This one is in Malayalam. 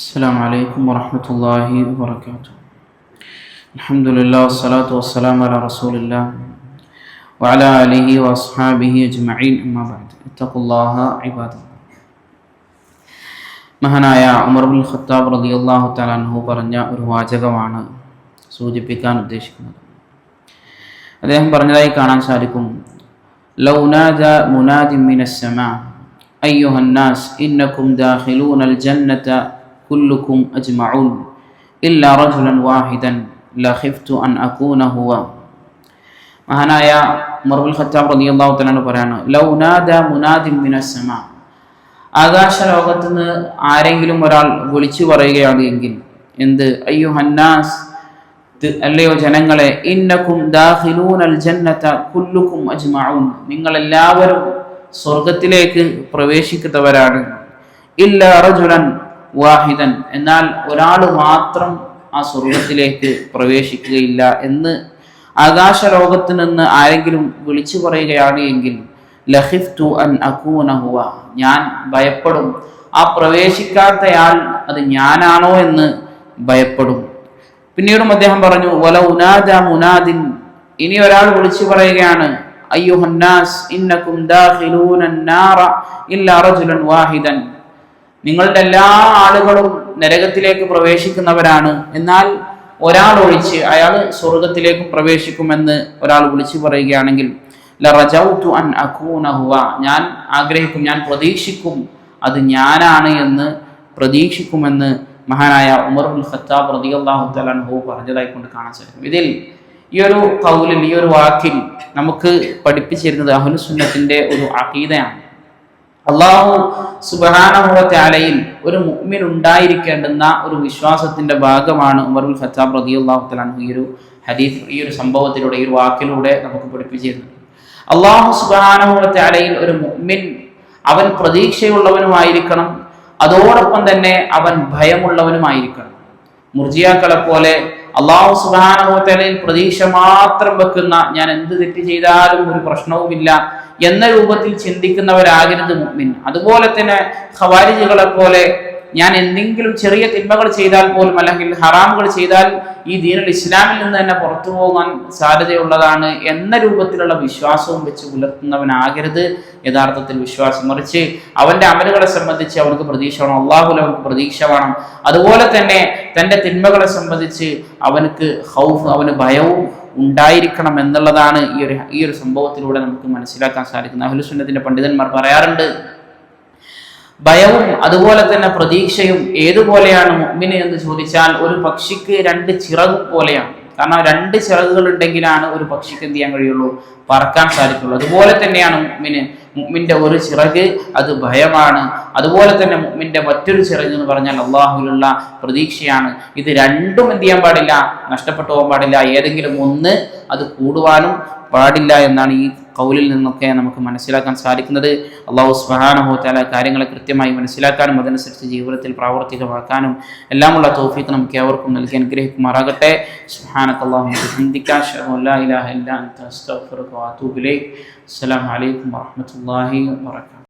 السلام عليكم ورحمة الله وبركاته. الحمد لله والصلاة والسلام على رسول الله وعلى آله وأصحابه أجمعين أما بعد اتقوا الله عباد الله. മഹാനായ ഉമർ ഇബ്നുൽ ഖത്താബ് റളിയല്ലാഹു തആല അൻഹു പറഞ്ഞ ഒരു വാചകമാണ് സൂചിപ്പിക്കാൻ ഉദ്ദേശിക്കുന്നത്. അദ്ദേഹം പറഞ്ഞതായി കാണാൻ സാധിക്കും, ലൗ നാദ മുനാദിൻ മിനസ് സമാ അയ്യുഹൻ നാസ് ഇന്നകും ദാഖിലൂനൽ ജന്നത കുല്ലുക്കും അജ്മഊൻ ഇല്ലാ റജുലൻ വാഹിദൻ ലഖിഫ്തു അൻ അകൂന ഹുവ. മഹാനായ ഉമർ ഇബ്നുൽ ഖത്താബ് റളിയല്ലാഹു തആല അൻഹു പറയാണ്, ലൗ നാദ മുനാദിൻ മിനസ് സമാ, ആകാശ ലോകത്ത് നിന്ന് ആരെങ്കിലും ഒരാൾ വിളിച്ചു പറയുകയാണ് എങ്കിൽ എന്ത്, അയ്യുഹന്നാസ്, അല്ലയോ ജനങ്ങളെ, ഇന്നകും ദാഖിലൂനൽ ജന്നത കുല്ലുക്കും അജ്മഊൻ, നിങ്ങൾ എല്ലാവരും സ്വർഗത്തിലേക്ക് പ്രവേശിക്കുന്നവരാണ്, ഇല്ലാ റജുലൻ വാഹിദൻ, എന്നാൽ ഒരാൾ മാത്രം ആ സ്വർഗത്തിലേക്ക് പ്രവേശിക്കുകയില്ല എന്ന് ആകാശ ലോകത്ത് നിന്ന് ആരെങ്കിലും വിളിച്ചു പറയുകയാണ് എങ്കിൽ ലഖിഫ്തു അൻ അകൂന ഹുവ, ഞാൻ ഭയപ്പെടും ആ പ്രവേശിക്കാത്തയാൾ അത് ഞാനാണോ എന്ന് ഭയപ്പെടും. പിന്നീടും അദ്ദേഹം പറഞ്ഞു, വലൗ നാദ മുനാദിൻ, ഇനി ഒരാൾ വിളിച്ചു പറയുകയാണ്, അയ്യുഹന്നാസ് ഇന്നകും ദാഖിലൂനൻ നാറ ഇല്ലാ റജുലൻ വാഹിദൻ, നിങ്ങളുടെ എല്ലാ ആളുകളും നരകത്തിലേക്ക് പ്രവേശിക്കുന്നവരാണ്, എന്നാൽ ഒരാൾ ഒഴിച്ച് അയാൾ സ്വർഗത്തിലേക്ക് പ്രവേശിക്കുമെന്ന് ഒരാൾ വിളിച്ചു പറയുകയാണെങ്കിൽ ലറജൗതു അൻ അകൂന ഹുവ, ഞാൻ ആഗ്രഹിക്കും, ഞാൻ പ്രതീക്ഷിക്കും അത് ഞാനാണ് എന്ന് പ്രതീക്ഷിക്കുമെന്ന് മഹാനായ ഉമർ ഇബ്നുൽ ഖത്താബ് റളിയല്ലാഹു തആല അൻഹു പറഞ്ഞതായി കൊണ്ട് കാണാൻ സാധിക്കും. ഇതിൽ ഈ ഒരു ഖൗലിൽ, ഈ ഒരു വാക്കിൽ നമുക്ക് പഠിപ്പിച്ചിരുന്നത് അഹ്ലുസുന്നത്തിന്റെ ഒരു അഖീദയാണ്. അല്ലാഹു സുബ്ഹാനഹു വ തആലയിൽ ഒരു മുഅ്മിൻ ഉണ്ടായിരിക്കേണ്ടുന്ന ഒരു വിശ്വാസത്തിന്റെ ഭാഗമാണ് ഉമർ ഇബ്നുൽ ഖത്താബ് റളിയല്ലാഹു തആല അൻഹു ഈ ഒരു ഹദീസ്, ഈ ഒരു സംഭവത്തിലൂടെ, ഈ ഒരു വാക്കിലൂടെ നമുക്ക് പഠിപ്പിച്ചിരുന്നത്. അല്ലാഹു സുബ്ഹാനഹു വ തആലയിൽ ഒരു മുഅ്മിൻ അവൻ പ്രതീക്ഷയുള്ളവനുമായിരിക്കണം, അതോടൊപ്പം തന്നെ അവൻ ഭയമുള്ളവനുമായിരിക്കണം. മുർജിയാക്കളെ പോലെ അല്ലാഹു സുബ്ഹാനഹു വ തആലയിൽ പ്രതീക്ഷ മാത്രം വെക്കുന്ന, ഞാൻ എന്ത് തെറ്റ് ചെയ്താലും ഒരു പ്രശ്നവുമില്ല എന്ന രൂപത്തിൽ ചിന്തിക്കുന്നവരാകരുത് മുഅ്മിൻ. അതുപോലെ തന്നെ ഖവാരിജികളെ പോലെ ഞാൻ എന്തെങ്കിലും ചെറിയ തിന്മകൾ ചെയ്താൽ പോലും, അല്ലെങ്കിൽ ഹറാമുകൾ ചെയ്താൽ ഈ ദീനുൽ ഇസ്ലാമിൽ നിന്ന് തന്നെ പുറത്തു പോകാൻ സാധ്യതയുള്ളതാണ് എന്ന രൂപത്തിലുള്ള വിശ്വാസവും വെച്ച് പുലർത്തുന്നവനാകരുത് യഥാർത്ഥത്തിൽ വിശ്വാസം. മറിച്ച് അവന്റെ അമലുകളെ സംബന്ധിച്ച് അവർക്ക് പ്രതീക്ഷ വേണം, അള്ളാഹുൽ അവർക്ക് പ്രതീക്ഷ വേണം. അതുപോലെ തന്നെ തന്റെ തിന്മകളെ സംബന്ധിച്ച് അവനക്ക് ഖൗഫ്, അവന് ഭയവും ഉണ്ടായിരിക്കണം എന്നുള്ളതാണ് ഈ ഒരു സംഭവത്തിലൂടെ നമുക്ക് മനസ്സിലാക്കാൻ സാധിക്കുന്നത്. അഹ്ലുസുന്നത്തിന്റെ പണ്ഡിതന്മാർ പറയാറുണ്ട്, ഭയവും അതുപോലെ തന്നെ പ്രതീക്ഷയും ഏതുപോലെയാണ് മുഅ്മിന് എന്ന് ചോദിച്ചാൽ, ഒരു പക്ഷിക്ക് രണ്ട് ചിറക് പോലെയാണ്. കാരണം രണ്ട് ചിറകുകൾ ഉണ്ടെങ്കിലാണ് ഒരു പക്ഷിക്ക് എന്ത് ചെയ്യാൻ കഴിയുള്ളൂ, പറക്കാൻ സാധിക്കുള്ളൂ. അതുപോലെ തന്നെയാണ് മുഅ്മിന്റെ ഒരു ചിറക് അത് ഭയമാണ്. അതുപോലെ തന്നെ മുഅ്മിന്റെ മറ്റൊരു ചിറക് എന്ന് പറഞ്ഞാൽ അള്ളാഹുവിലുള്ള പ്രതീക്ഷയാണ്. ഇത് രണ്ടും എന്ത് ചെയ്യാൻ പാടില്ല, നഷ്ടപ്പെട്ടു പോകാൻ പാടില്ല. ഏതെങ്കിലും ഒന്ന് അത് കൂടുവാനും പാടില്ല എന്നാണ് ഈ ഖൗലിൽ നിന്നൊക്കെ നമുക്ക് മനസ്സിലാക്കാൻ സാധിക്കുന്നത്. അല്ലാഹു സുബ്ഹാനഹു വ തആല കാര്യങ്ങളെ കൃത്യമായി മനസ്സിലാക്കാനും അതനുസരിച്ച് ജീവിതത്തിൽ പ്രാവർത്തികമാക്കാനും എല്ലാമുള്ള തൗഫീഖ് നമുക്ക് ഏവർക്കും നൽകി അനുഗ്രഹിക്കുമാറാകട്ടെ. സുബ്ഹാനകല്ലാഹു വബിഹംദിക അശ്ഹദു അൻ ലാ ഇലാഹ ഇല്ലാ അൻത അസ്തഗ്ഫിറുക വ അതൂബു ഇലൈക്. അസ്സലാമു അലൈക്കും വറഹ്മത്തുള്ളാഹി വബറകാതുഹു.